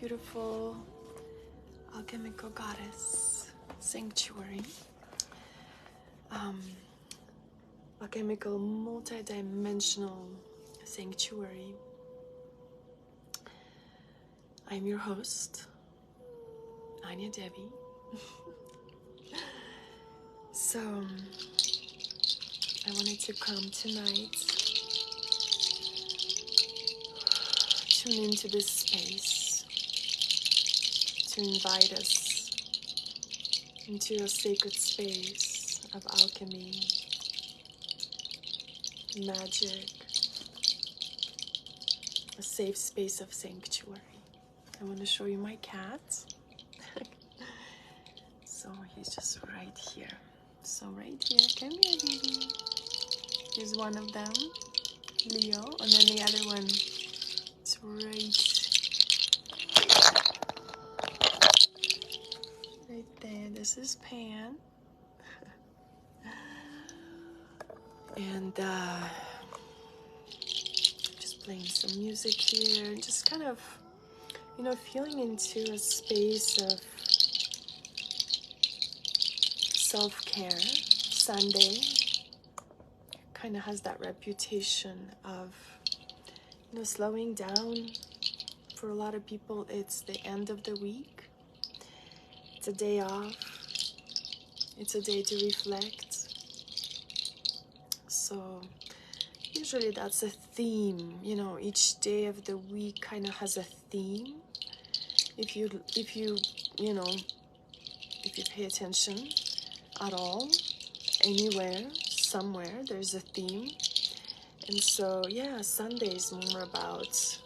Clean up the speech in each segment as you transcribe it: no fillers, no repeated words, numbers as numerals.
beautiful alchemical goddess sanctuary, alchemical multi-dimensional sanctuary. I'm your host, Anya Devi. So I wanted to come tonight, tune into this space, to invite us into a sacred space of alchemy, magic, a safe space of sanctuary. I want to show you my cat. So he's just right here. So right here, come here, baby. Here's one of them, Leo, and then the other one is right there. This is Pan. And just playing some music here, just kind of, feeling into a space of self-care. Sunday kind of has that reputation of, slowing down. For a lot of people, it's the end of the week. It's a day off. It's a day to reflect. So usually that's a theme, each day of the week kind of has a theme. If you pay attention at all, anywhere, somewhere, there's a theme. And so, yeah, Sunday is more about,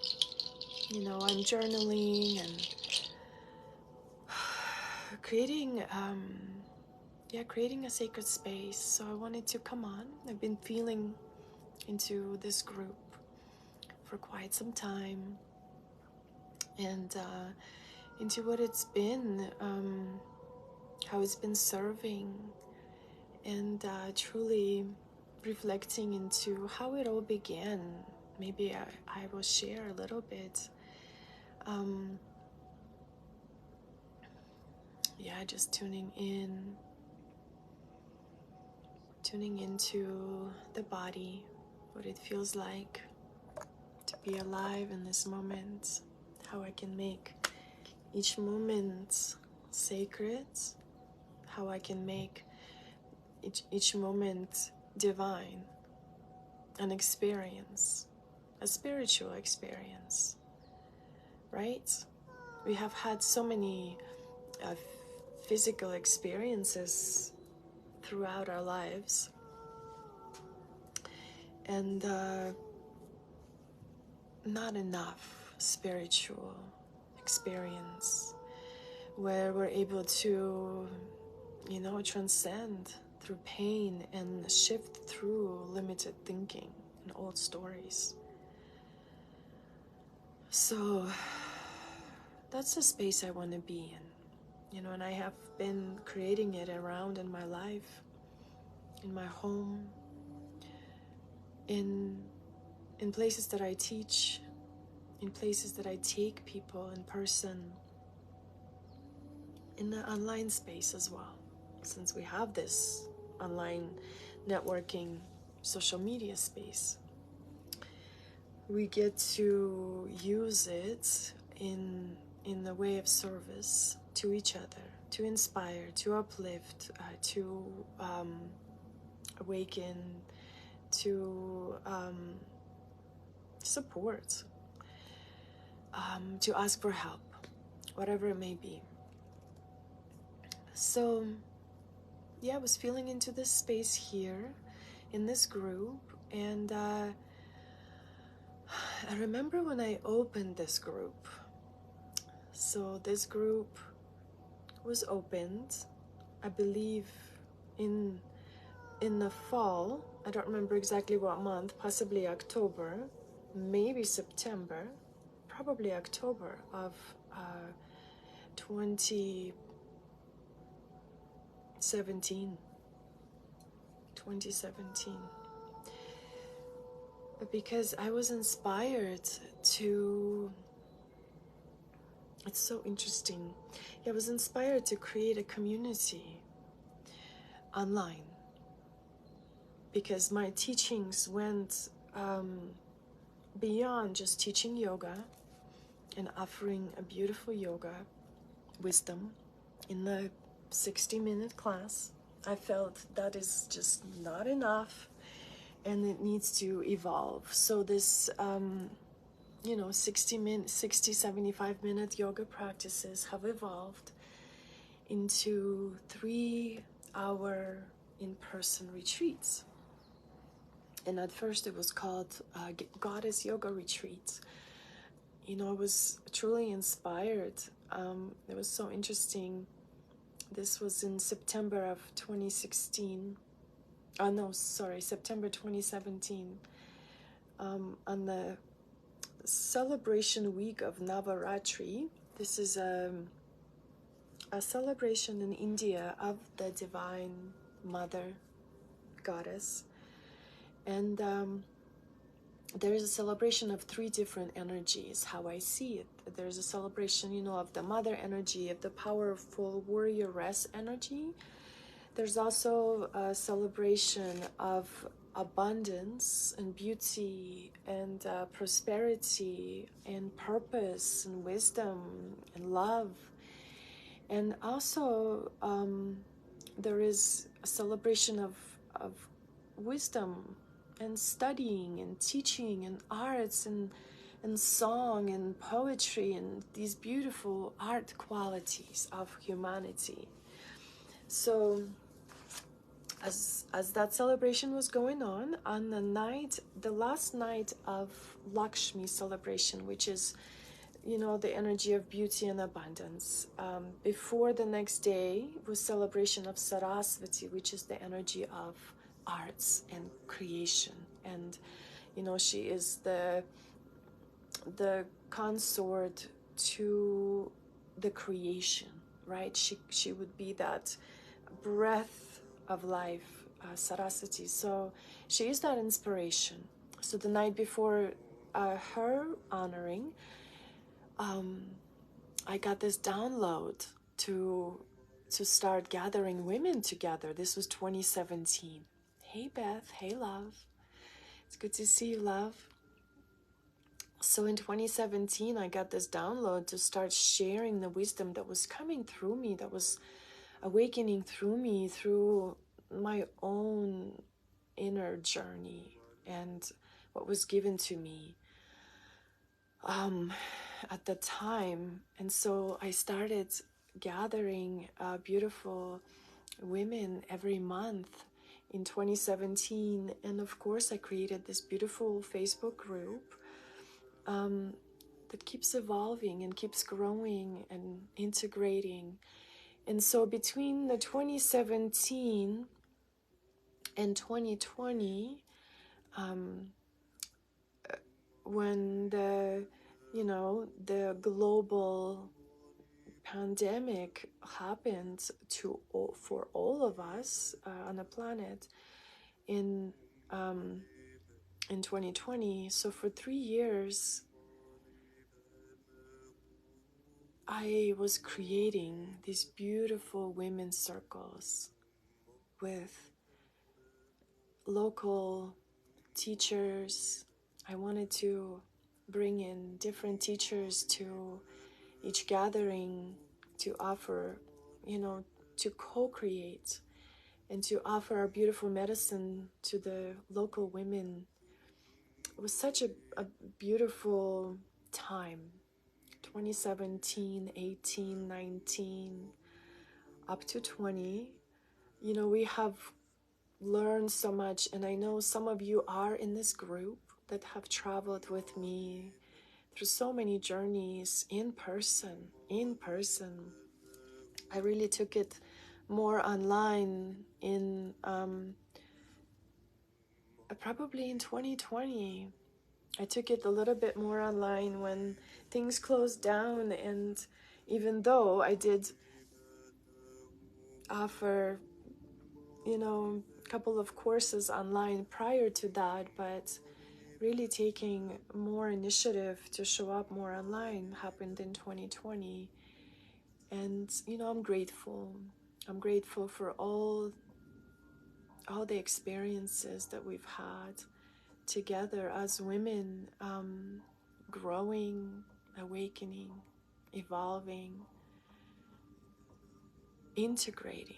I'm journaling and creating a sacred space. So I wanted to come on. I've been feeling into this group for quite some time, and into what it's been, how it's been serving, and truly reflecting into how it all began. Maybe I will share a little bit. Just tuning into the body, what it feels like to be alive in this moment, how I can make each moment sacred, how I can make each moment divine, an experience, a spiritual experience, right? We have had so many physical experiences throughout our lives, and not enough spiritual experience where we're able to, transcend through pain and shift through limited thinking and old stories. So that's the space I want to be in. And I have been creating it around in my life, in my home, in places that I teach, in places that I take people in person, in the online space as well. Since we have this online networking, social media space, we get to use it in the way of service to each other, to inspire, to uplift, to awaken, to support, to ask for help, whatever it may be. So I was feeling into this space here in this group, and I remember when I opened this group. So this group was opened, I believe, in the fall. I don't remember exactly what month, possibly October, maybe September, probably October of 2017. But because I was inspired to It's so interesting. I was inspired to create a community online because my teachings went beyond just teaching yoga and offering a beautiful yoga wisdom in the 60-minute class. I felt that is just not enough and it needs to evolve. So this 60, 75-minute yoga practices have evolved into 3-hour in-person retreats. And at first it was called Goddess Yoga Retreat. I was truly inspired. It was so interesting. This was in September of 2016. Oh no, sorry, September 2017. On the celebration week of Navaratri. This is a celebration in India of the Divine Mother Goddess. And there is a celebration of 3 different energies, how I see it. There's a celebration, of the mother energy, of the powerful warrioress energy. There's also a celebration of abundance and beauty and prosperity and purpose and wisdom and love. And also there is a celebration of wisdom and studying and teaching and arts and song and poetry and these beautiful art qualities of humanity. So as that celebration was going on the last night of Lakshmi celebration, which is the energy of beauty and abundance, before the next day was celebration of Saraswati, which is the energy of arts and creation. And she is the consort to the creation, right? She would be that breath of life, Saraswati. So she is that inspiration. So the night before her honoring, I got this download to start gathering women together. This was 2017. Hey Beth, hey love. It's good to see you, love. So in 2017, I got this download to start sharing the wisdom that was coming through me, that was awakening through me, through my own inner journey and what was given to me at the time. And so I started gathering beautiful women every month in 2017. And of course, I created this beautiful Facebook group that keeps evolving and keeps growing and integrating. And so between the 2017 and 2020, when the global pandemic happened for all of us on the planet in 2020, so for 3 years I was creating these beautiful women's circles with local teachers. I wanted to bring in different teachers to each gathering to offer, to co-create and to offer our beautiful medicine to the local women. It was such a beautiful time. 2017, 18, 19, up to 20. We have learned so much, and I know some of you are in this group that have traveled with me through so many journeys in person. I really took it more online in probably in 2020. I took it a little bit more online when things closed down, and even though I did offer a couple of courses online prior to that, but really taking more initiative to show up more online happened in 2020. And I'm grateful. I'm grateful for all the experiences that we've had together as women, growing, awakening, evolving, integrating.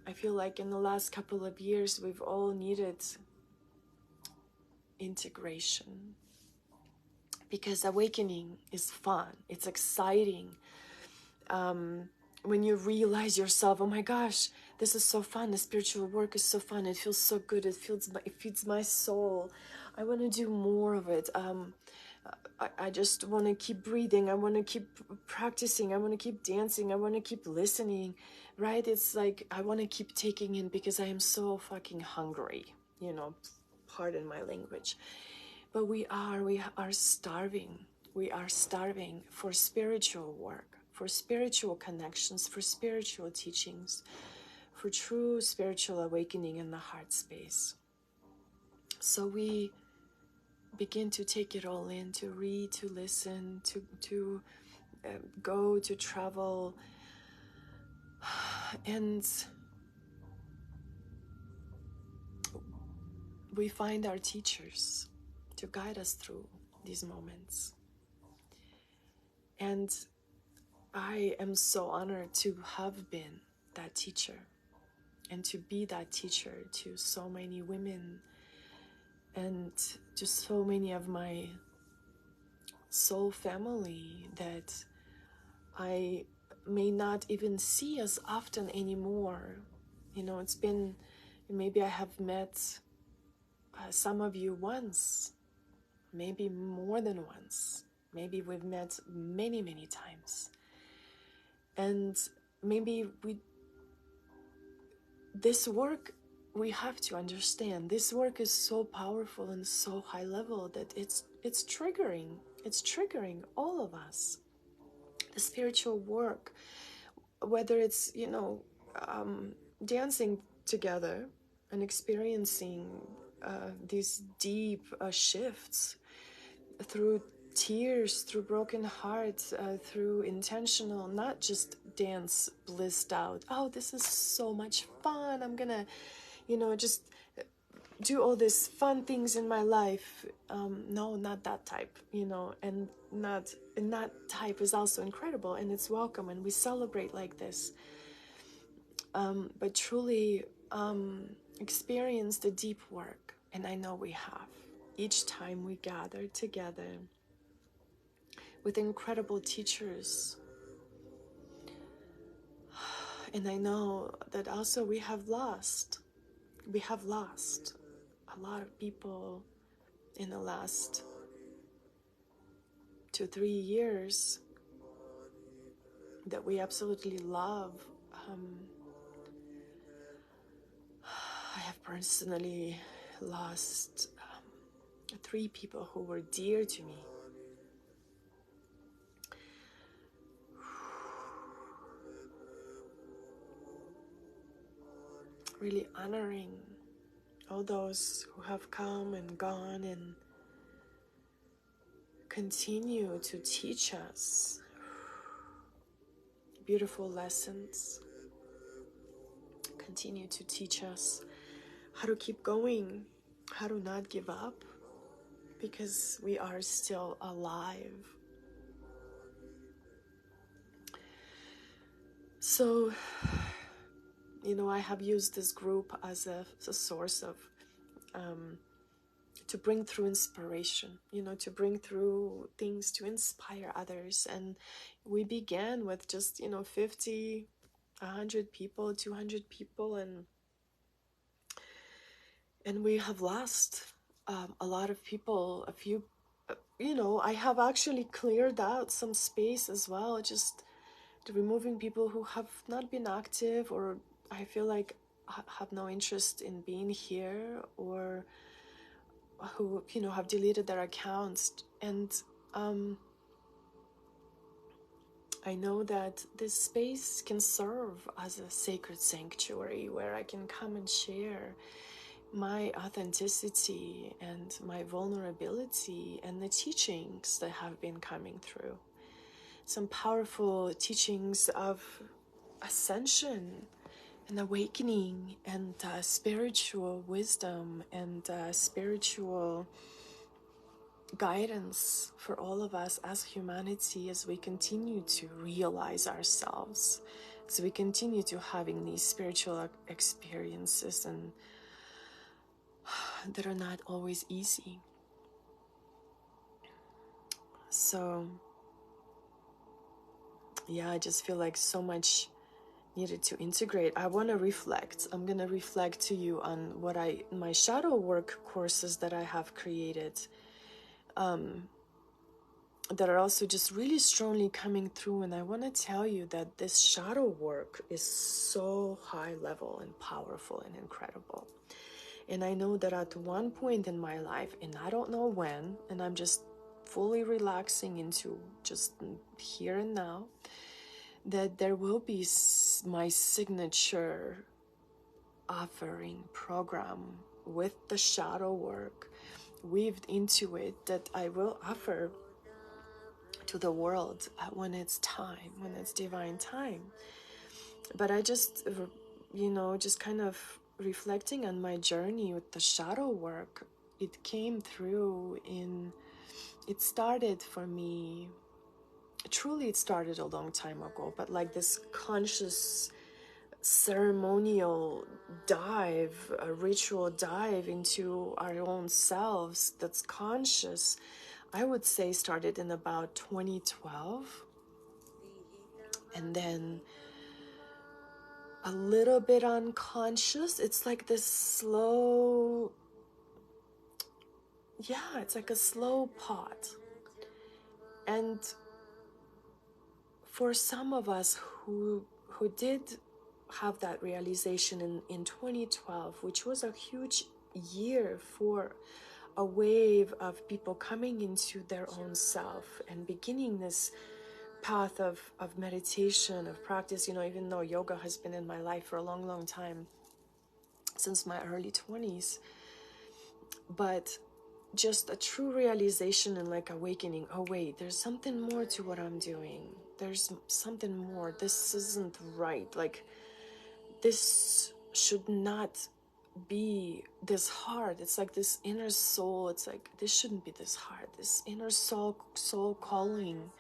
I feel like in the last couple of years we've all needed integration, because awakening is fun, it's exciting. When you realize yourself, oh my gosh, this is so fun, the spiritual work is so fun, it feels so good, it feeds my soul, I want to do more of it. I just want to keep breathing, I want to keep practicing, I want to keep dancing, I want to keep listening, right? It's like I want to keep taking in, because I am so fucking hungry, pardon my language. But we are starving. We are starving for spiritual work, for spiritual connections, for spiritual teachings, for true spiritual awakening in the heart space. So we begin to take it all in, to read, to listen, to go, to travel, and we find our teachers to guide us through these moments. And I am so honored to have been that teacher, and to be that teacher to so many women, and to so many of my soul family that I may not even see as often anymore. It's been, maybe I have met some of you once, maybe more than once, maybe we've met many, many times. And maybe this work, we have to understand, this work is so powerful and so high level that it's triggering all of us. The spiritual work, whether it's dancing together and experiencing these deep shifts through tears, through broken hearts, through intentional, not just dance blissed out, oh, this is so much fun, I'm gonna just do all these fun things in my life. No, not that type, and that type is also incredible, and it's welcome, and we celebrate like this. But truly experience the deep work, and I know we have, each time we gather together with incredible teachers. And I know that also we have lost a lot of people in the last 2-3 years that we absolutely love. I have personally lost 3 people who were dear to me. Really honoring all those who have come and gone and continue to teach us beautiful lessons, continue to teach us how to keep going, how to not give up, because we are still alive. So, I have used this group as a source of to bring through inspiration, to bring through things to inspire others. And we began with just 50, 100 people, 200 people, and we have lost a lot of people. A few, I have actually cleared out some space as well, just removing people who have not been active, or I feel like have no interest in being here, or who have deleted their accounts. And I know that this space can serve as a sacred sanctuary where I can come and share my authenticity and my vulnerability and the teachings that have been coming through. Some powerful teachings of ascension and awakening and spiritual wisdom and spiritual guidance for all of us as humanity, as we continue to realize ourselves, as we continue to having these spiritual experiences and that are not always easy. So yeah, I just feel like so much needed to integrate. I want to reflect. I'm going to reflect to you on what my shadow work courses that I have created, that are also just really strongly coming through. And I want to tell you that this shadow work is so high level and powerful and incredible. And I know that at one point in my life, and I don't know when, and I'm just fully relaxing into just here and now, that there will be my signature offering program with the shadow work weaved into it that I will offer to the world when it's time, when it's divine time. But I just, just kind of reflecting on my journey with the shadow work, it came through it started for me, truly it started a long time ago, but like this conscious ceremonial dive, a ritual dive into our own selves that's conscious, I would say started in about 2012. And then a little bit unconscious. It's like this slow, it's like a slow pot. And for some of us who did have that realization in 2012, which was a huge year for a wave of people coming into their own self and beginning this path of meditation, of practice, even though yoga has been in my life for a long, long time, since my early 20s, but just a true realization and like awakening, oh wait, there's something more to what I'm doing. There's something more. This isn't right. Like, this should not be this hard. It's like this inner soul. It's like, this shouldn't be this hard. This inner soul calling.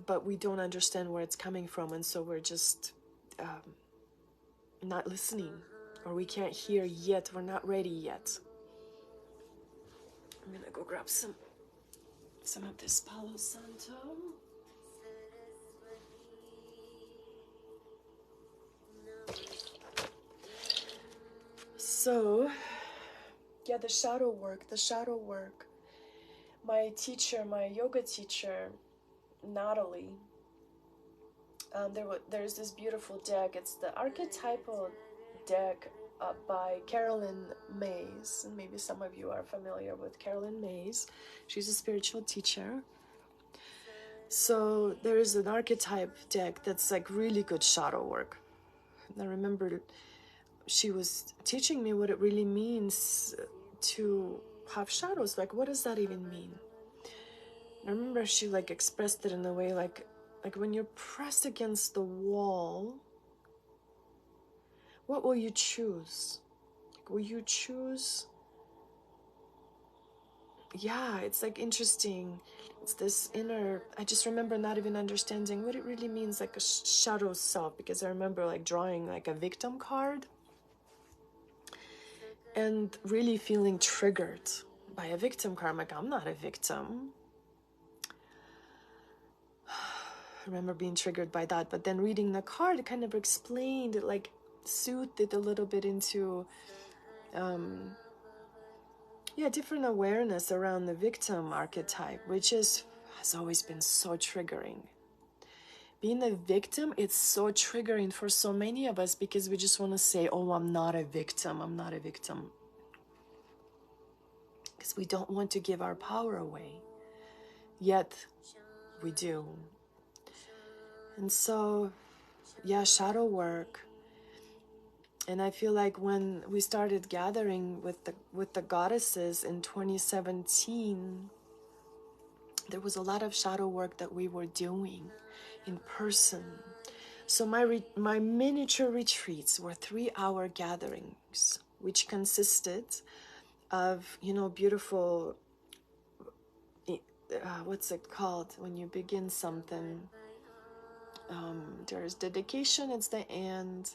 But we don't understand where it's coming from. And so we're just not listening, or we can't hear yet. We're not ready yet. I'm gonna go grab some of this Palo Santo. So, yeah, the shadow work. My teacher, my yoga teacher, Natalie, there's this beautiful deck. It's the archetypal deck by Carolyn Mays. And maybe some of you are familiar with Carolyn Mays. She's a spiritual teacher. So there is an archetype deck that's like really good shadow work. And I remember she was teaching me what it really means to have shadows. Like, what does that even mean? I remember she like expressed it in a way like when you're pressed against the wall, what will you choose? Like, will you choose? Yeah, it's like interesting. It's this inner, I just remember not even understanding what it really means, like a shadow self, because I remember like drawing like a victim card and really feeling triggered by a victim card. I'm like, I'm not a victim. I remember being triggered by that, but then reading the card, it kind of explained it, like soothed it a little bit into different awareness around the victim archetype, which has always been so triggering. Being a victim, it's so triggering for so many of us, because we just want to say, oh, I'm not a victim, because we don't want to give our power away, yet we do. And so, yeah, shadow work And I feel like when we started gathering with the goddesses in 2017, there was a lot of shadow work that we were doing in person. So my miniature retreats were 3-hour gatherings, which consisted of, you know, beautiful, what's it called when you begin something? There's dedication, it's the end,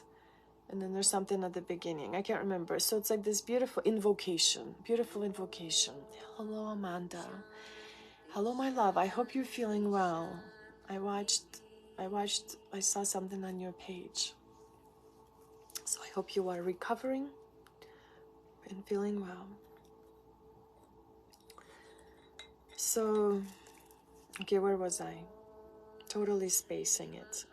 and then there's something at the beginning. I can't remember. So it's like this beautiful invocation. Hello, Amanda. Hello, my love. I hope you're feeling well. I saw something on your page. So I hope you are recovering and feeling well. So, okay, where was I? Totally spacing it.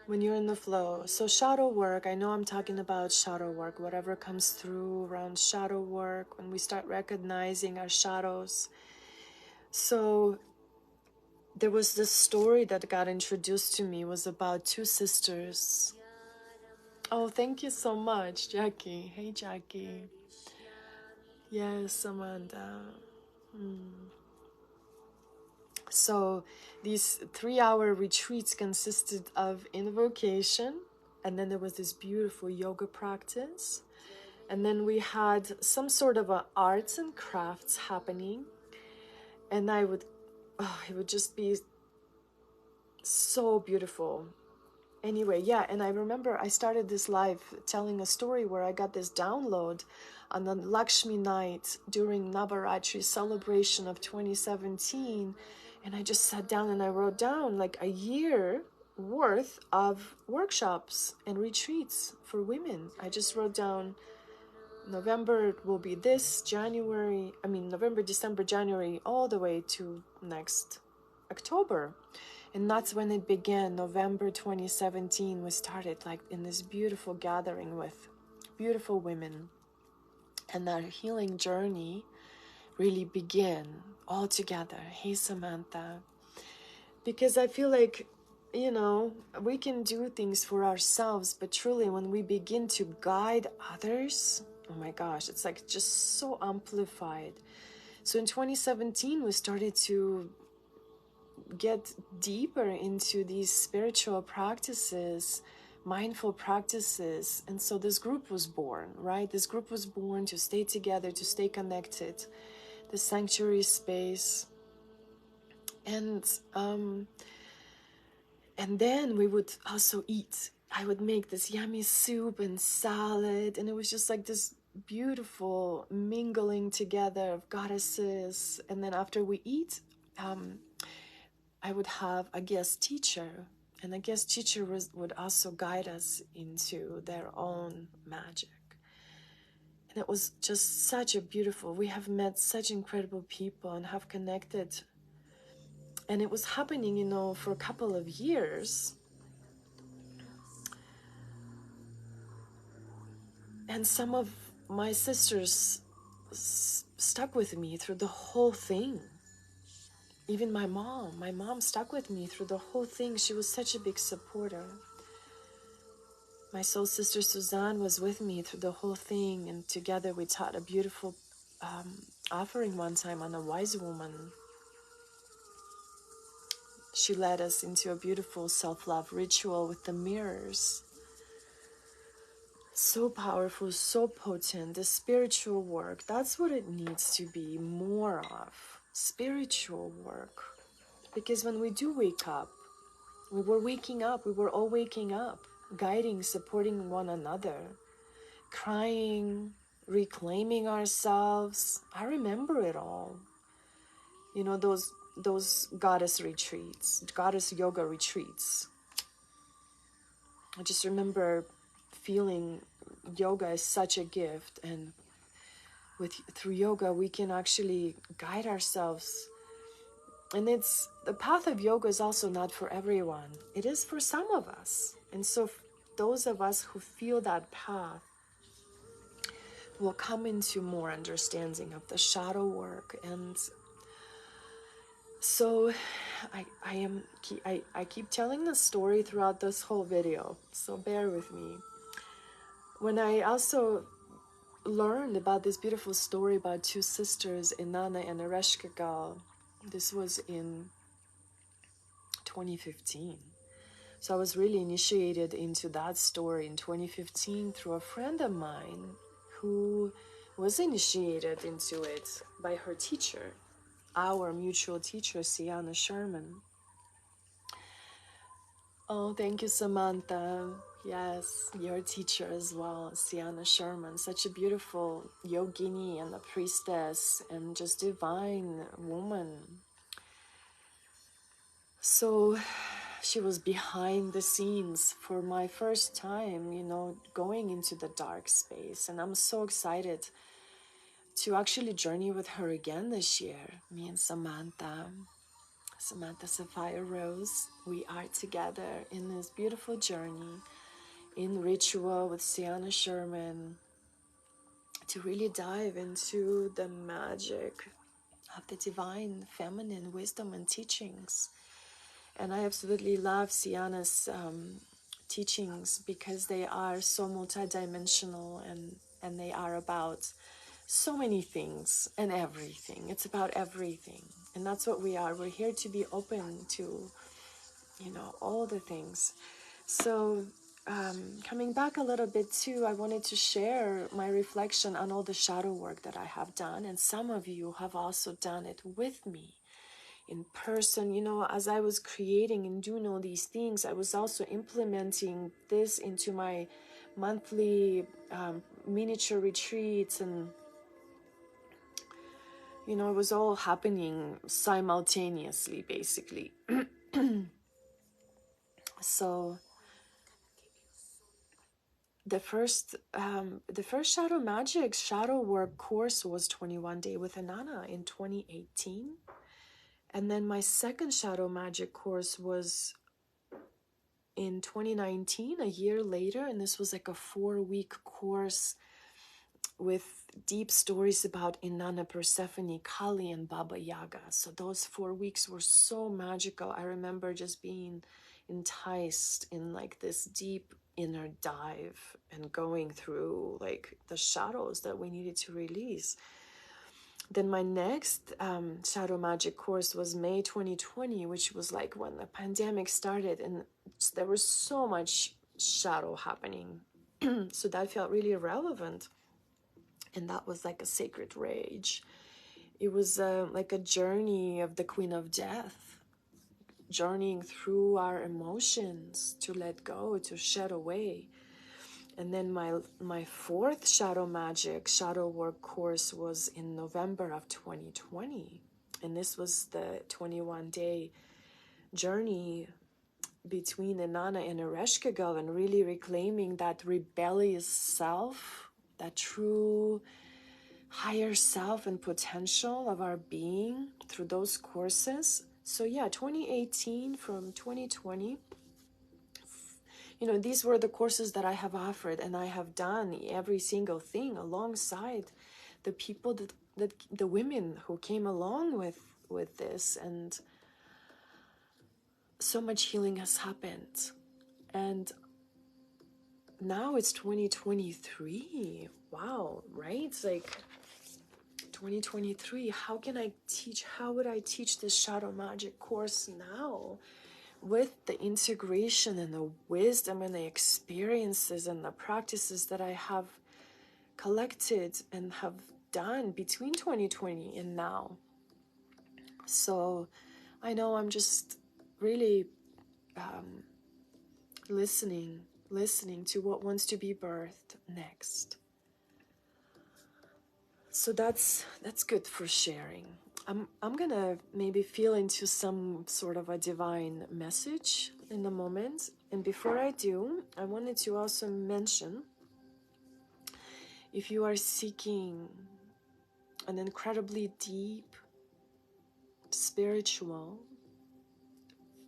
When you're in the flow. So shadow work, I know I'm talking about shadow work, whatever comes through around shadow work, when we start recognizing our shadows. So there was this story that got introduced to me, was about two sisters. Oh, thank you so much, Jackie. Hey, Jackie. Yes, Amanda. So these 3-hour retreats consisted of invocation, and then there was this beautiful yoga practice, and then we had some sort of a arts and crafts happening, and it would just be so beautiful. Anyway, yeah, and I remember I started this live telling a story where I got this download on the Lakshmi night during Navaratri celebration of 2017, and I just sat down and I wrote down like a year worth of workshops and retreats for women. I just wrote down November will be this, November, December, January, all the way to next October. And that's when it began. November 2017, we started like in this beautiful gathering with beautiful women. And our healing journey really began all together. Hey, Samantha. Because I feel like, you know, we can do things for ourselves, but truly when we begin to guide others, oh my gosh, it's like just so amplified. So in 2017, we started to get deeper into these spiritual practices, mindful practices. And so this group was born, right? This group was born to stay together, to stay connected, the sanctuary space. And then we would also eat. I would make this yummy soup and salad, and it was just like this beautiful mingling together of goddesses. And then after we eat, I would have a guest teacher, and the guest teacher would also guide us into their own magic. And it was just such a beautiful, we have met such incredible people and have connected. And it was happening, you know, for a couple of years. And some of my sisters stuck with me through the whole thing. Even my mom stuck with me through the whole thing. She was such a big supporter. My soul sister Suzanne was with me through the whole thing, and together we taught a beautiful offering one time on a wise woman. She led us into a beautiful self-love ritual with the mirrors. So powerful, so potent. The spiritual work, that's what it needs to be more of. Spiritual work. Because when we do wake up, we were all waking up, guiding, supporting one another, crying, reclaiming ourselves. I remember it all. You know, those goddess retreats, goddess yoga retreats. I just remember feeling yoga is such a gift, and through yoga we can actually guide ourselves. And it's the path of yoga is also not for everyone. It is for some of us. And so those of us who feel that path will come into more understanding of the shadow work. And so I keep telling the story throughout this whole video, so bear with me. when I also learned about this beautiful story about two sisters, Inanna and Ereshkigal, this was in 2015. So I was really initiated into that story in 2015 through a friend of mine who was initiated into it by her teacher, our mutual teacher, Sienna Sherman. Oh, thank you, Samantha. Yes, your teacher as well, Sienna Sherman. Such a beautiful yogini and a priestess and just divine woman. So she was behind the scenes for my first time, you know, going into the dark space. And I'm so excited to actually journey with her again this year. Me and Samantha Sapphire Rose, we are together in this beautiful journey in ritual with Sienna Sherman to really dive into the magic of the divine feminine wisdom and teachings. And I absolutely love Sienna's teachings because they are so multidimensional and they are about so many things and everything. It's about everything. And that's what we are. We're here to be open to, you know, all the things. So coming back a little bit too, I wanted to share my reflection on all the shadow work that I have done. And some of you have also done it with me in person. You know, as I was creating and doing all these things, I was also implementing this into my monthly miniature retreats, and you know, it was all happening simultaneously, basically. So the first shadow work course was 21 Day with Inanna in 2018, and then my second shadow magic course was in 2019, a year later, and this was like a 4-week course with deep stories about Inanna, Persephone, Kali, and Baba Yaga. So those 4 weeks were so magical. I remember just being enticed in like this deep inner dive and going through like the shadows that we needed to release. Then my next shadow magic course was May 2020, which was like when the pandemic started, and there was so much shadow happening. So that felt really relevant. And that was like a sacred rage. It was like a journey of the Queen of Death, journeying through our emotions to let go, to shed away. And then my fourth shadow work course was in November of 2020. And this was the 21-day journey between Inanna and Ereshkigal, and really reclaiming that rebellious self, that true higher self and potential of our being through those courses. So yeah, 2018 from 2020, you know, these were the courses that I have offered, and I have done every single thing alongside the people that the women who came along with this, and so much healing has happened. And now it's 2023. Wow, right? It's like 2023. How would I teach this shadow magic course now, with the integration and the wisdom and the experiences and the practices that I have collected and have done between 2020 and now? So I know I'm just really listening to what wants to be birthed next. So that's good for sharing. I'm gonna maybe feel into some sort of a divine message in a moment. And before I do, I wanted to also mention, if you are seeking an incredibly deep, spiritual,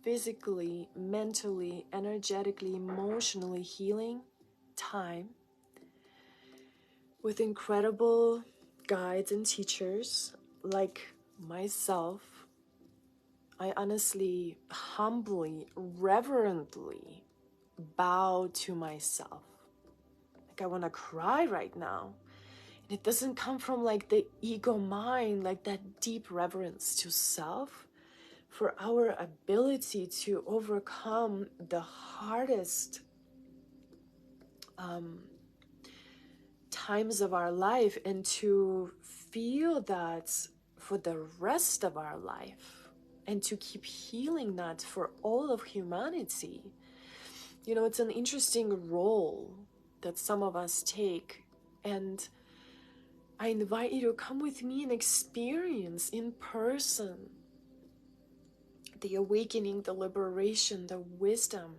physically, mentally, energetically, emotionally healing time with incredible guides and teachers like myself, I honestly, humbly, reverently bow to myself. Like I want to cry right now. And it doesn't come from like the ego mind, like that deep reverence to self, for our ability to overcome the hardest times of our life and to feel that for the rest of our life, and to keep healing that for all of humanity. You know, it's an interesting role that some of us take, and I invite you to come with me and experience in person the awakening, the liberation, the wisdom.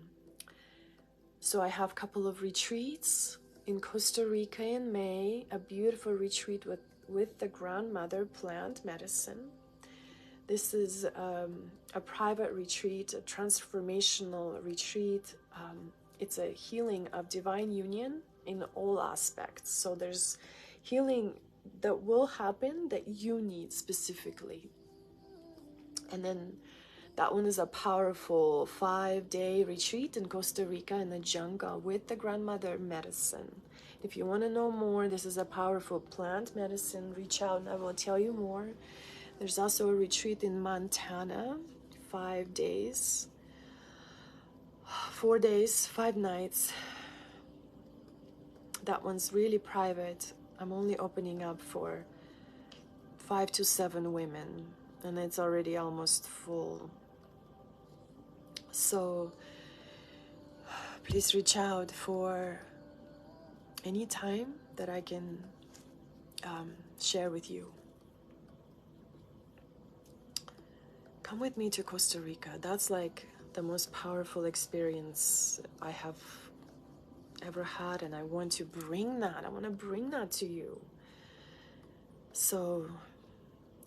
So I have a couple of retreats in Costa Rica in May, a beautiful retreat with the grandmother plant medicine. This is a private retreat, a transformational retreat. It's a healing of divine union in all aspects. So there's healing that will happen that you need specifically. And then that one is a powerful 5-day retreat in Costa Rica in the jungle with the grandmother medicine. If you want to know more, this is a powerful plant medicine. Reach out and I will tell you more. There's also a retreat in Montana, 5 days, 4 days, 5 nights. That one's really private. I'm only opening up for 5 to 7 women, and it's already almost full. So please reach out for any time that I can share with you. Come with me to Costa Rica. That's like the most powerful experience I have ever had, and I want to bring that. I want to bring that to you. So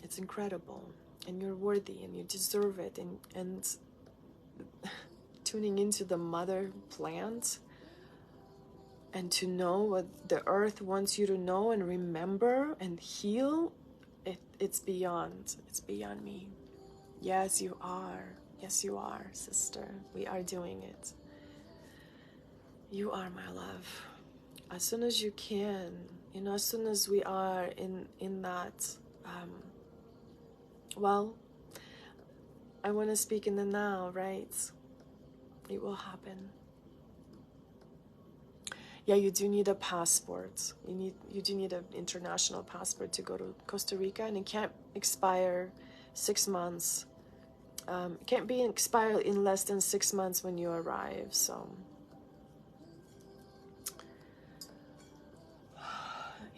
it's incredible, and you're worthy, and you deserve it. And tuning into the mother plant, and to know what the earth wants you to know and remember and heal, it's beyond me. Yes, you are. Yes, you are, sister. We are doing it. You are my love. As soon as you can, you know, as soon as we are in that, well, I want to speak in the now, right? It will happen. Yeah, you do need a passport. You do need an international passport to go to Costa Rica, and it can't expire 6 months. It can't be expired in less than 6 months when you arrive. So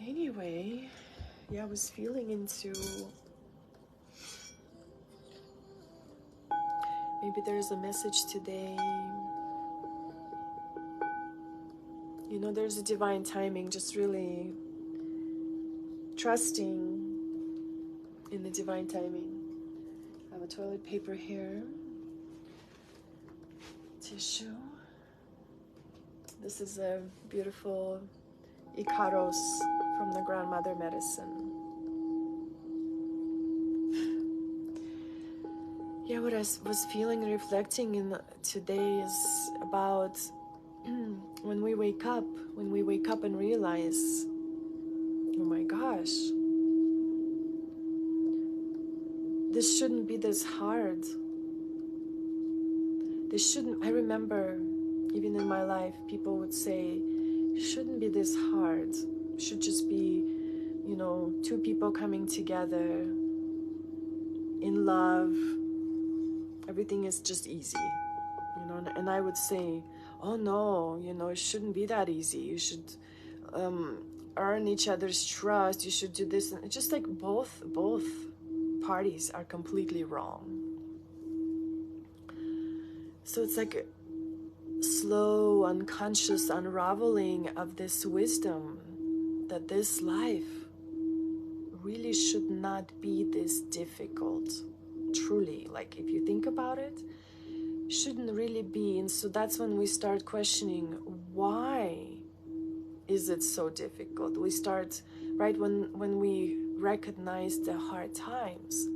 anyway, yeah, I was feeling into, maybe there's a message today. You know, there's a divine timing, just really trusting in the divine timing. I have a toilet paper here, tissue. This is a beautiful Icaros from the grandmother medicine. Yeah, what I was feeling and reflecting in today is about when we wake up and realize, oh my gosh, this shouldn't be this hard. I remember even in my life, people would say, it shouldn't be this hard. It should just be, you know, 2 people coming together in love. Everything is just easy, you know. And I would say, oh no, you know, it shouldn't be that easy. You should earn each other's trust. You should do this. And it's just like both parties are completely wrong. So it's like a slow, unconscious unraveling of this wisdom that this life really should not be this difficult. Truly, like if you think about it, shouldn't really be. And so that's when we start questioning, why is it so difficult? We start, right, when we recognize the hard times,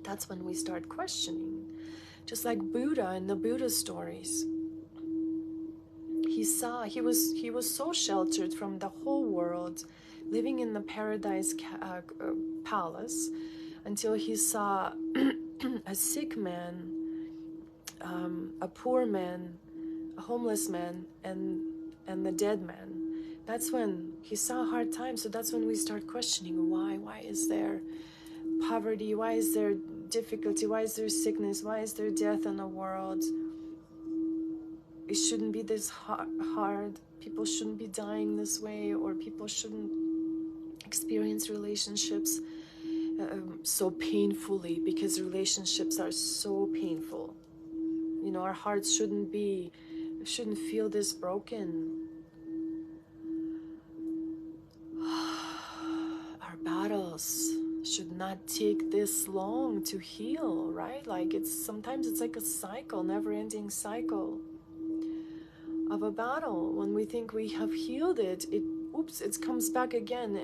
that's when we start questioning. Just like Buddha in the Buddha stories, he was so sheltered from the whole world, living in the paradise palace, until he saw a sick man, a poor man, a homeless man, and the dead man. That's when he saw hard times. So that's when we start questioning why is there poverty, why is there difficulty, why is there sickness, why is there death in the world? It shouldn't be this hard. People shouldn't be dying this way, or people shouldn't experience relationships so painfully, because relationships are so painful. You know, our hearts shouldn't feel this broken. Our battles should not take this long to heal, right? Like sometimes it's like a cycle, never-ending cycle of a battle. When we think we have healed it, it comes back again,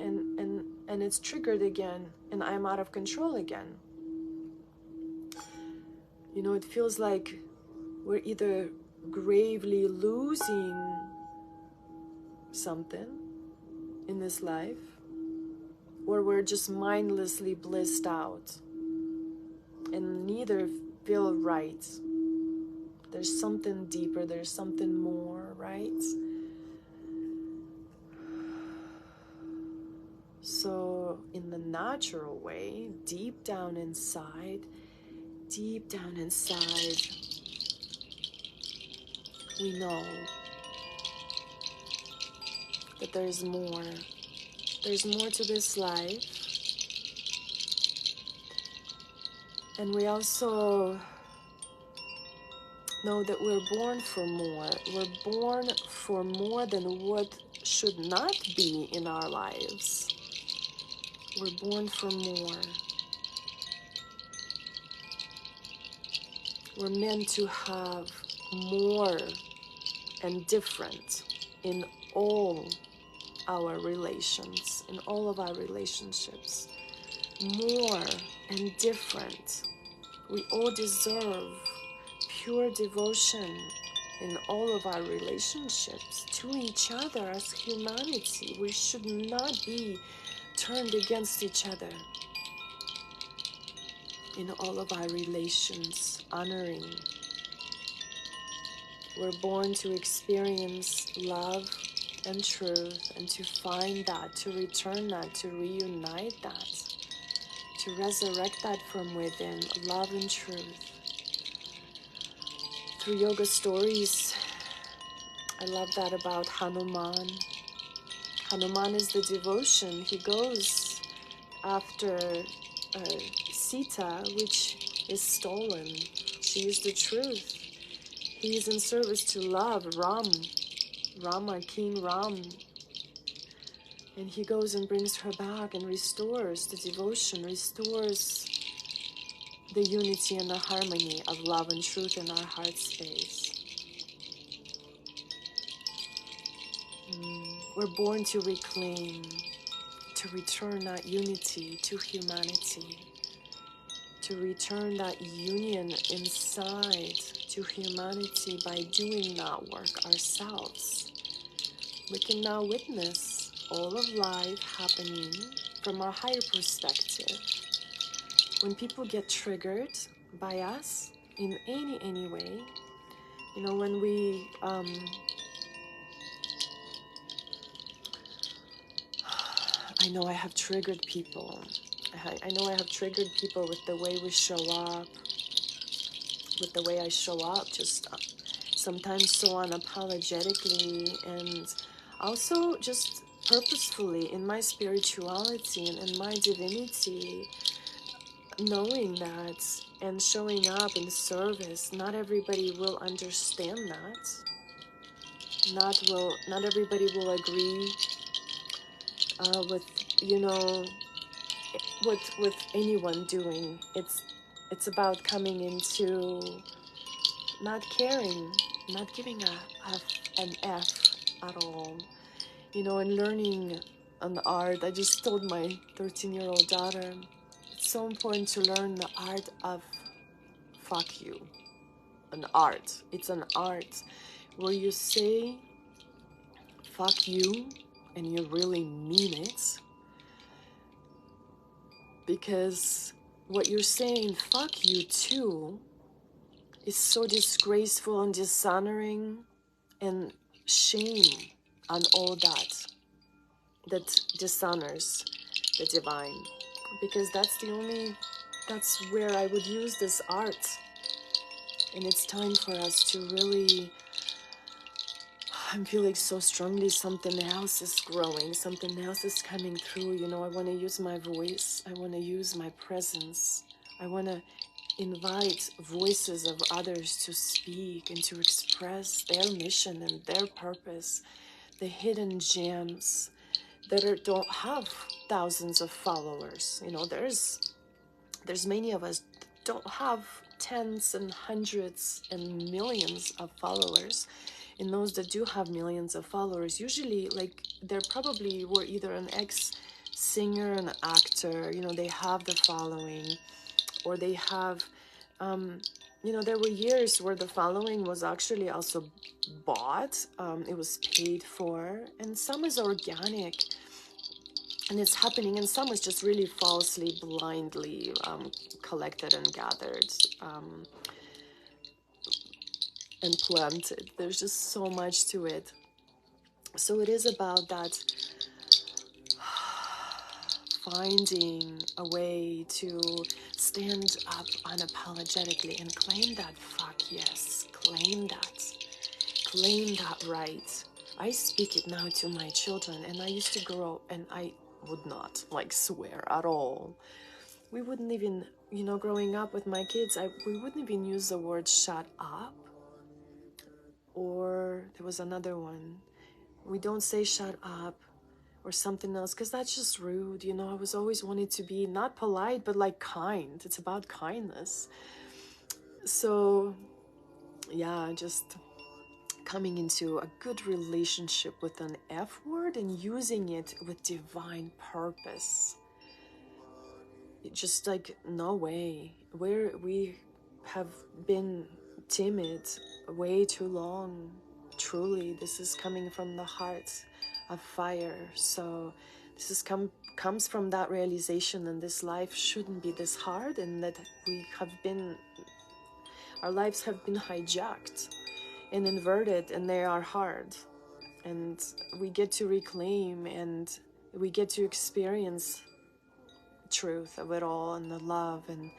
and it's triggered again, and I'm out of control again. You know, it feels like we're either gravely losing something in this life, or we're just mindlessly blissed out, and neither feel right. There's something deeper, there's something more, right? So in the natural way, deep down inside, we know that there's more. There's more to this life. And we also know that we're born for more. We're born for more than what should not be in our lives. We're born for more. We're meant to have more and different in all our relations, in all of our relationships. More and different. We all deserve pure devotion in all of our relationships to each other as humanity. We should not be turned against each other in all of our relations, honoring. We're born to experience love and truth, and to find that, to return that, to reunite that, to resurrect that from within, love and truth. Through yoga stories, I love that about Hanuman. Hanuman is the devotion. He goes after Sita, which is stolen. She is the truth. He is in service to love, Rama, King Ram. And he goes and brings her back and restores the devotion, restores the unity and the harmony of love and truth in our heart space. We're born to reclaim, to return that unity to humanity, to return that union inside to humanity by doing that work ourselves. We can now witness all of life happening from a higher perspective. When people get triggered by us in any way, you know, when we I know I have triggered people. I know I have triggered people with the way we show up, with the way I show up, just sometimes so unapologetically, and also just purposefully in my spirituality and in my divinity, knowing that and showing up in service. Not everybody will understand that. Not everybody will agree with, you know, with anyone doing. It's about coming into not caring, not giving an F at all, you know, and learning an art. I just told my 13-year-old daughter, it's so important to learn the art of fuck you. An art. It's an art where you say fuck you, and you really mean it, because what you're saying fuck you to is so disgraceful and dishonoring and shame on all that dishonors the divine, because that's where I would use this art. And it's time for us to really, I'm feeling so strongly something else is growing, something else is coming through. You know, I want to use my voice, I want to use my presence, I want to invite voices of others to speak and to express their mission and their purpose, the hidden gems that don't have thousands of followers. You know, there's many of us that don't have tens and hundreds and millions of followers. And those that do have millions of followers, usually, like, they're probably were either an ex-singer, an actor, you know, they have the following, or they have, you know, there were years where the following was actually also bought, it was paid for, and some is organic, and it's happening, and some is just really falsely, blindly collected and gathered and planted. There's just so much to it. So it is about that, finding a way to stand up unapologetically and claim that fuck yes, claim that right. I speak it now to my children, and I used to grow and I would not like swear at all. We wouldn't even, you know, growing up with my kids, we wouldn't even use the word shut up. Or there was another one, we don't say shut up or something else, because that's just rude. You know, I was always wanting to be not polite, but like kind. It's about kindness. So yeah, just coming into a good relationship with an F word and using it with divine purpose. It just like, no way. We have been timid way too long. Truly, this is coming from the heart of fire. So this is comes from that realization, and this life shouldn't be this hard, and that our lives have been hijacked and inverted, and they are hard, and we get to reclaim, and we get to experience truth of it all, and the love. And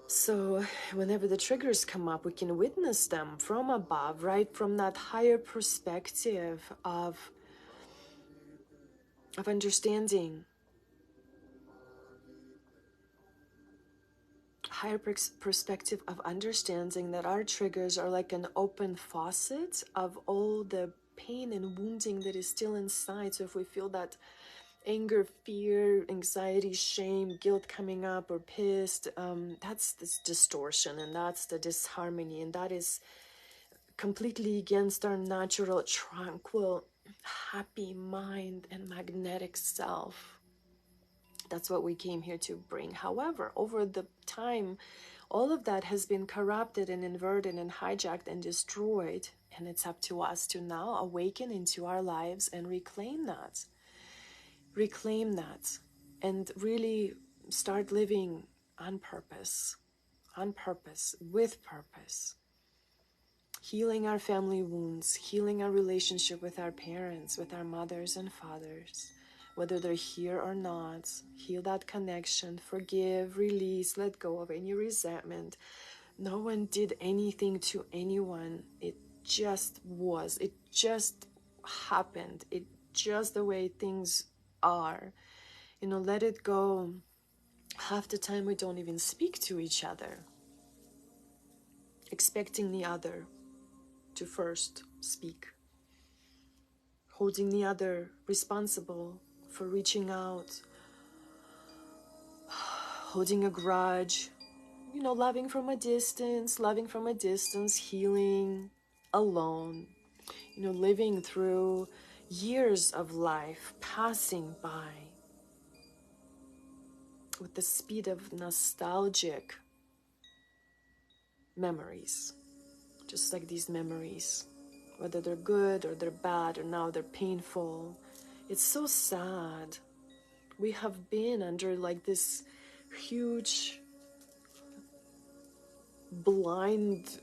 so whenever the triggers come up, we can witness them from above, right? From that higher perspective of understanding, higher perspective of understanding that our triggers are like an open faucet of all the pain and wounding that is still inside. So if we feel that anger, fear, anxiety, shame, guilt coming up, or pissed, that's this distortion, and that's the disharmony, and that is completely against our natural, tranquil, happy mind and magnetic self. That's what we came here to bring. However, over the time, all of that has been corrupted and inverted and hijacked and destroyed, and it's up to us to now awaken into our lives and reclaim that, and really start living on purpose, with purpose, healing our family wounds, healing our relationship with our parents, with our mothers and fathers, whether they're here or not. Heal that connection, forgive, release, let go of any resentment. No one did anything to anyone. It just was. It just happened. It just the way things are. You know, let it go. Half the time we don't even speak to each other, expecting the other to first speak, holding the other responsible for reaching out, holding a grudge, you know, loving from a distance, healing alone, you know, living through years of life passing by with the speed of nostalgic memories, just like these memories, whether they're good or they're bad or now they're painful. It's so sad. We have been under like this huge blindfold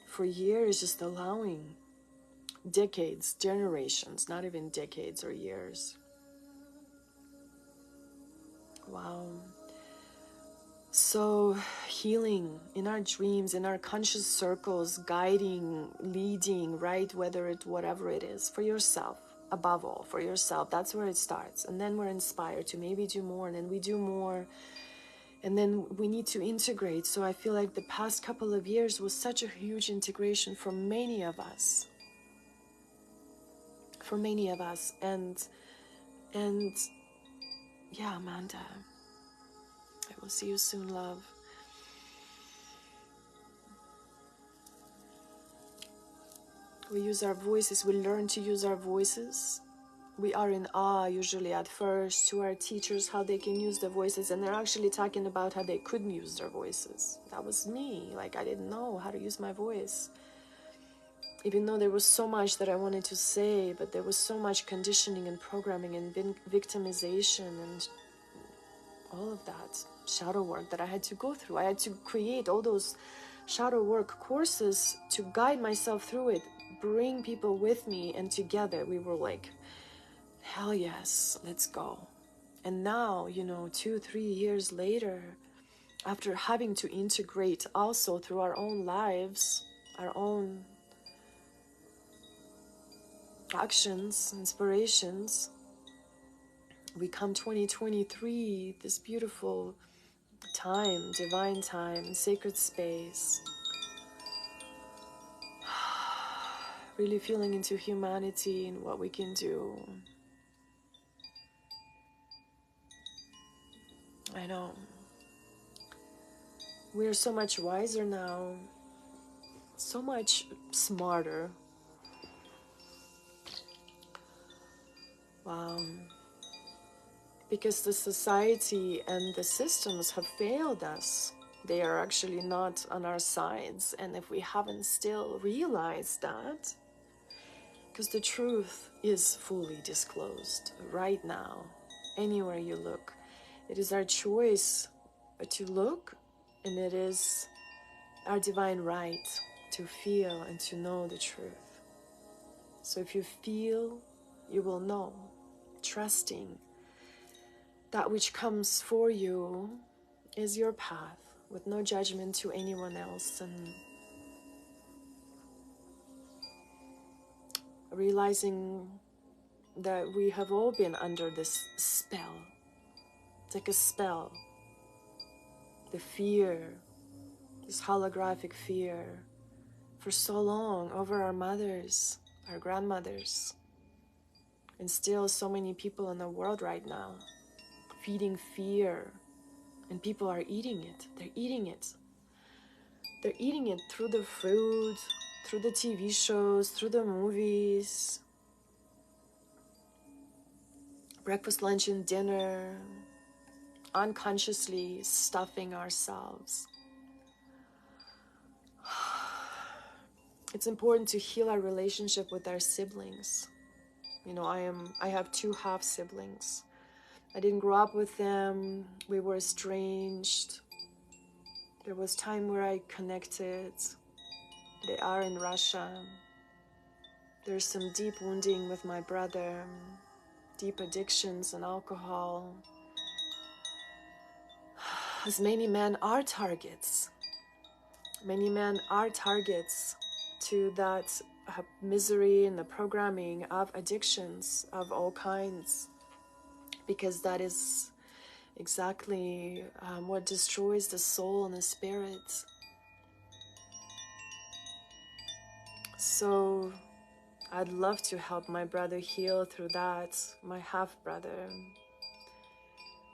for years, just allowing decades, generations, not even decades or years. Wow. So healing in our dreams, in our conscious circles, guiding, leading, right? Whether it, whatever it is, for yourself, above all, for yourself. That's where it starts. And then we're inspired to maybe do more, and then we do more. And then we need to integrate. So I feel like the past couple of years was such a huge integration for many of us. For many of us. And yeah, Amanda, I will see you soon, love. We use our voices, we learn to use our voices. We are in awe usually at first to our teachers how they can use their voices, and they're actually talking about how they couldn't use their voices. That was me. Like, I didn't know how to use my voice. Even though there was so much that I wanted to say, but there was so much conditioning and programming and victimization and all of that shadow work that I had to go through. I had to create all those shadow work courses to guide myself through it, bring people with me, and together we were like, hell yes, let's go. And now, 2-3 years later, after having to integrate also through our own lives, our own actions, inspirations, we come 2023, this beautiful time, divine time, sacred space, really feeling into humanity and what we can do. I know. We are so much wiser now, so much smarter. Wow. Because the society and the systems have failed us. They are actually not on our sides. And if we haven't still realized that, because the truth is fully disclosed right now, anywhere you look, it is our choice to look, and it is our divine right to feel and to know the truth. So if you feel, you will know, trusting that which comes for you is your path, with no judgment to anyone else, and realizing that we have all been under this spell. It's like a spell. The fear, this holographic fear, for so long, over our mothers, our grandmothers, and still so many people in the world right now, feeding fear. And people are eating it. They're eating it. They're eating it through the food, through the TV shows, through the movies, breakfast, lunch, and dinner, unconsciously stuffing ourselves. It's important to heal our relationship with our siblings. I have 2 half siblings. I didn't grow up with them. We were estranged. There was time where I connected. They are in Russia. There's some deep wounding with my brother, deep addictions and alcohol. As many men are targets. Many men are targets to that misery and the programming of addictions of all kinds, because that is exactly what destroys the soul and the spirit. So I'd love to help my brother heal through that, my half-brother.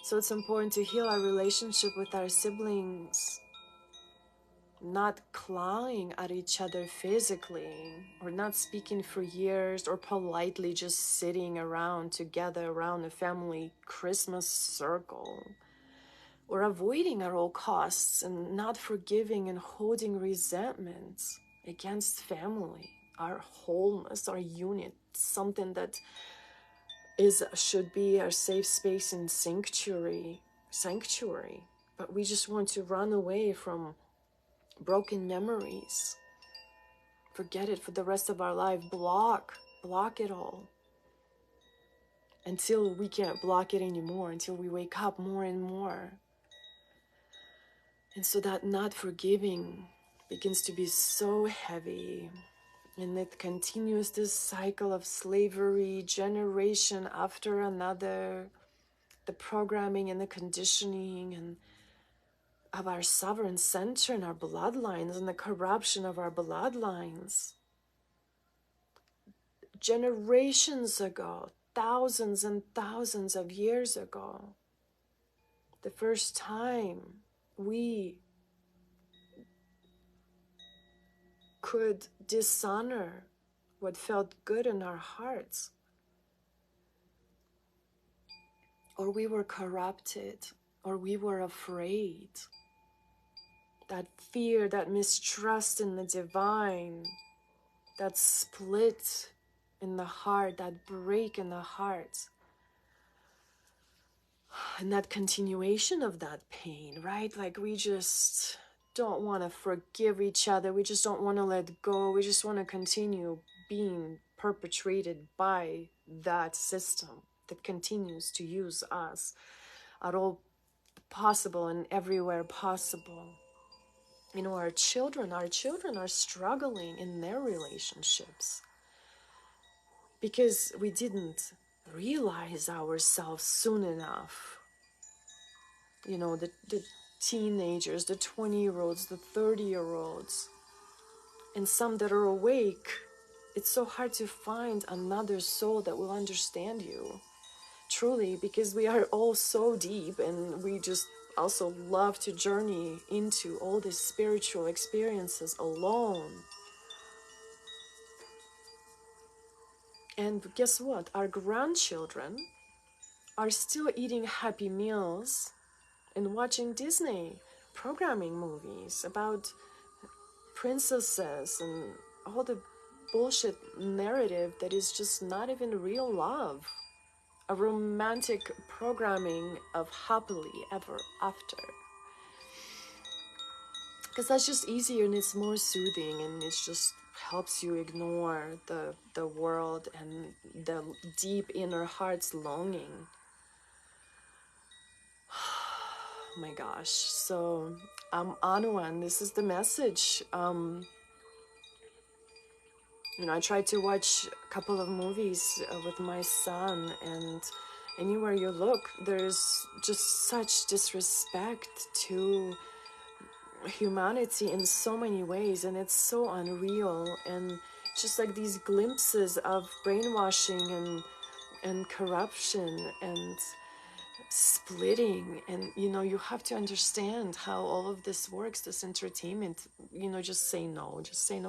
So it's important to heal our relationship with our siblings, not clawing at each other physically, or not speaking for years, or politely just sitting around together around a family Christmas circle. or avoiding at all costs, and not forgiving and holding resentment against family, our wholeness, our unit, something that should be our safe space and sanctuary. But we just want to run away from broken memories, forget it for the rest of our life, block it all until we can't block it anymore, until we wake up more and more. And so that not forgiving begins to be so heavy, and it continues this cycle of slavery, generation after another, the programming and the conditioning and of our sovereign center and our bloodlines, and the corruption of our bloodlines. Generations ago, thousands and thousands of years ago, the first time we could dishonor what felt good in our hearts, or we were corrupted, or we were afraid. That fear, that mistrust in the divine, that split in the heart, that break in the heart, and that continuation of that pain, right? Like we just don't want to forgive each other. We just don't want to let go. We just want to continue being perpetrated by that system that continues to use us at all possible and everywhere possible. You know, our children are struggling in their relationships because we didn't realize ourselves soon enough. You know, the teenagers, the 20-year-olds, the 30-year-olds, and some that are awake. It's so hard to find another soul that will understand you, truly, because we are all so deep, and we just also love to journey into all these spiritual experiences alone. And guess what? Our grandchildren are still eating Happy Meals and watching Disney programming movies about princesses and all the bullshit narrative that is just not even real love. A romantic programming of happily ever after. Because that's just easier, and it's more soothing, and it just helps you ignore the world and the deep inner heart's longing. Oh my gosh. So Anu, and this is the message. You know, I tried to watch a couple of movies with my son, and anywhere you look, there's just such disrespect to humanity in so many ways, and it's so unreal. And just like these glimpses of brainwashing and corruption and splitting, and you know, you have to understand how all of this works, this entertainment. You know, just say no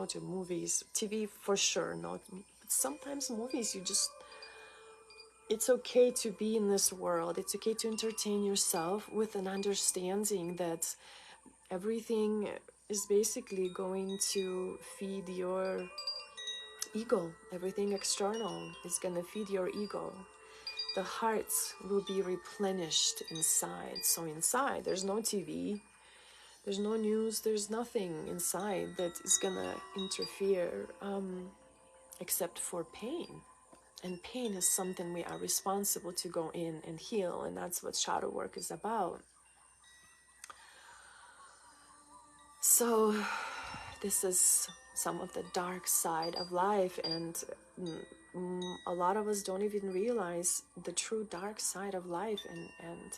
to movies, TV for sure, no, but sometimes movies, it's okay to be in this world, it's okay to entertain yourself with an understanding that everything is basically going to feed your ego. Everything external is going to feed your ego. The heart will be replenished inside. So inside, there's no TV, there's no news, there's nothing inside that is gonna interfere except for pain. And pain is something we are responsible to go in and heal, and that's what shadow work is about. So this is some of the dark side of life, and a lot of us don't even realize the true dark side of life and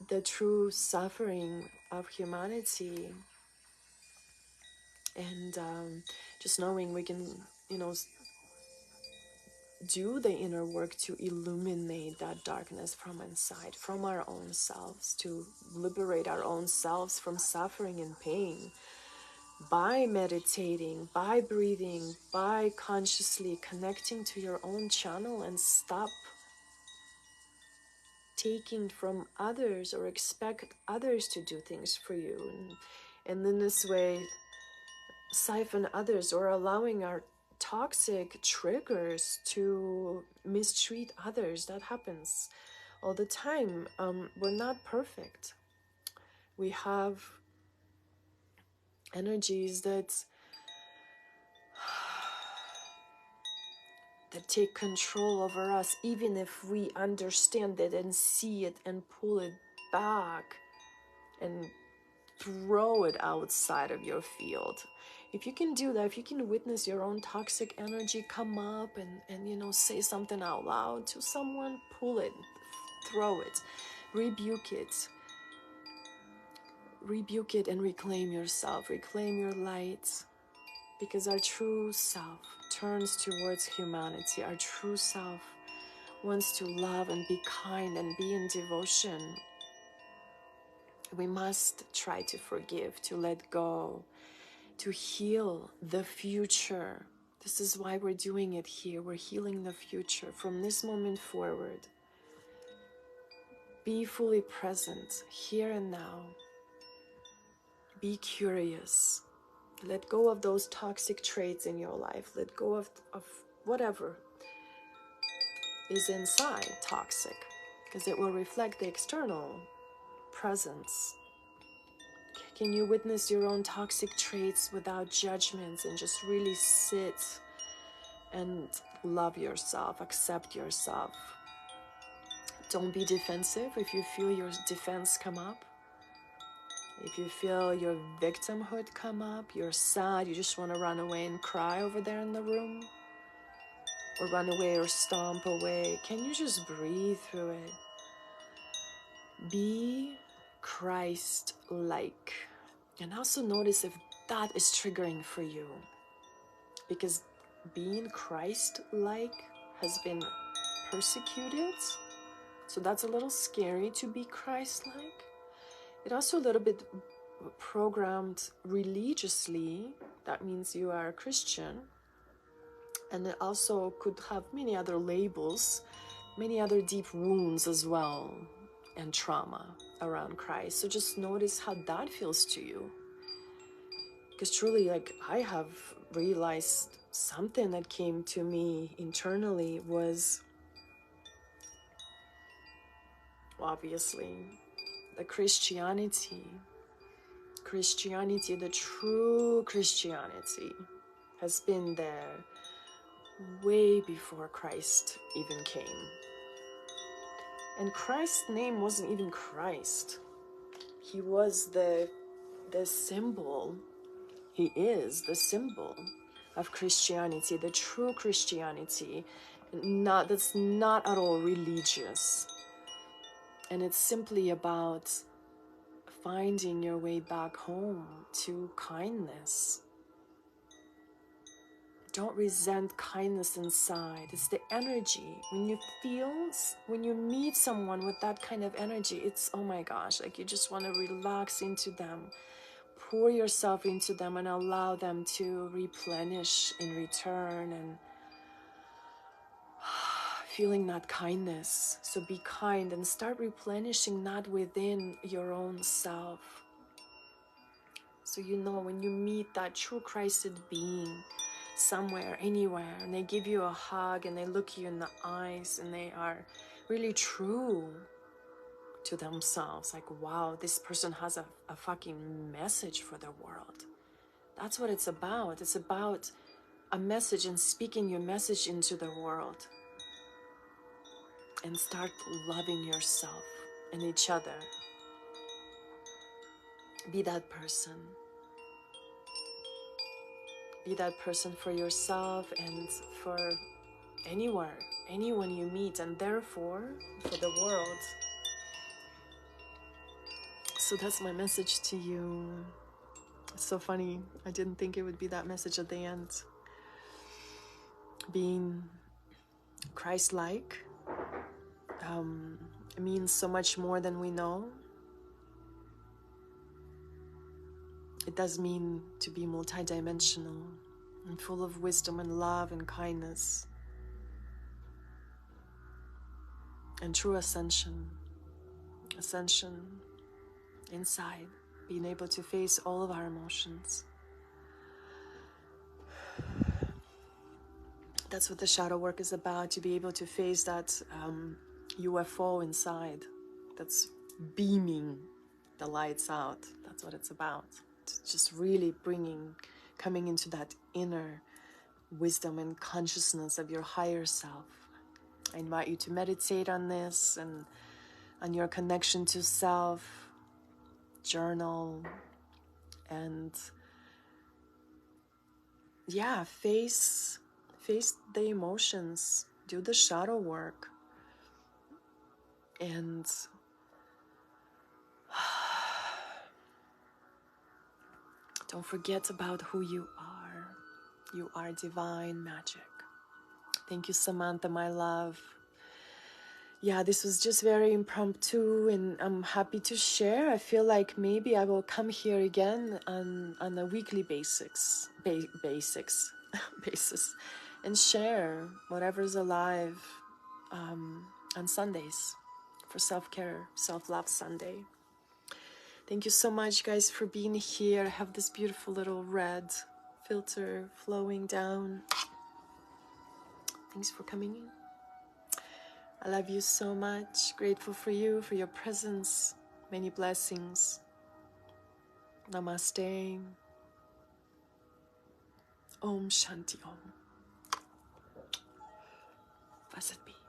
the true suffering of humanity. And just knowing we can, you know, do the inner work to illuminate that darkness from inside, from our own selves, to liberate our own selves from suffering and pain by meditating, by breathing, by consciously connecting to your own channel, and stop taking from others or expect others to do things for you, and in this way siphon others, or allowing our toxic triggers to mistreat others. That happens all the time. We're not perfect. We have energies that take control over us, even if we understand it and see it and pull it back and throw it outside of your field. If you can do that, if you can witness your own toxic energy come up and you know, say something out loud to someone, pull it, throw it, rebuke it and reclaim yourself, reclaim your light, because our true self turns towards humanity. Our true self wants to love and be kind and be in devotion. We must try to forgive, to let go, to heal the future. This is why we're doing it here. We're healing the future from this moment forward. Be fully present here and now. Be curious. Let go of those toxic traits in your life. Let go of whatever is inside toxic, because it will reflect the external presence. Can you witness your own toxic traits without judgments and just really sit and love yourself, accept yourself? Don't be defensive if you feel your defense come up. If you feel your victimhood come up, you're sad, you just want to run away and cry over there in the room, or run away or stomp away, can you just breathe through it? Be Christ-like. And also notice if that is triggering for you, because being Christ-like has been persecuted, so that's a little scary to be Christ-like. It also a little bit programmed religiously. That means you are a Christian, and it also could have many other labels, many other deep wounds as well, and trauma around Christ. So just notice how that feels to you. Because truly, like, I have realized something that came to me internally was, obviously, the Christianity, the true Christianity, has been there way before Christ even came. And Christ's name wasn't even Christ. He was the symbol. He is the symbol of Christianity, the true Christianity. That's not at all religious. And it's simply about finding your way back home to kindness. Don't resent kindness inside. It's the energy. When you meet someone with that kind of energy, it's, oh my gosh, like you just want to relax into them, pour yourself into them and allow them to replenish in return, and feeling that kindness. So be kind and start replenishing that within your own self. So you know, when you meet that true Christed being somewhere, anywhere, and they give you a hug and they look you in the eyes and they are really true to themselves, like, wow, this person has a fucking message for the world. That's what it's about. It's about a message and speaking your message into the world. And start loving yourself and each other. Be that person. Be that person for yourself and for anyone you meet, and therefore for the world. So that's my message to you. It's so funny. I didn't think it would be that message at the end. Being Christ-like means so much more than we know. It does mean to be multidimensional and full of wisdom and love and kindness and true ascension. ascension inside, being able to face all of our emotions. That's what the shadow work is about, to be able to face that UFO inside that's beaming the lights out. That's what it's about. It's just really coming into that inner wisdom and consciousness of your higher self. I invite you to meditate on this and on your connection to self, journal, and yeah, face the emotions, do the shadow work, and don't forget about who you are. You are divine magic. Thank you, Samantha, my love. Yeah, this was just very impromptu, and I'm happy to share. I feel like maybe I will come here again on a weekly basis, basis, and share whatever's alive on Sundays for self-care, self-love Sunday. Thank you so much, guys, for being here. I have this beautiful little red filter flowing down. Thanks for coming in. I love you so much. Grateful for you, for your presence. Many blessings. Namaste. Om Shanti Om. Blessed be.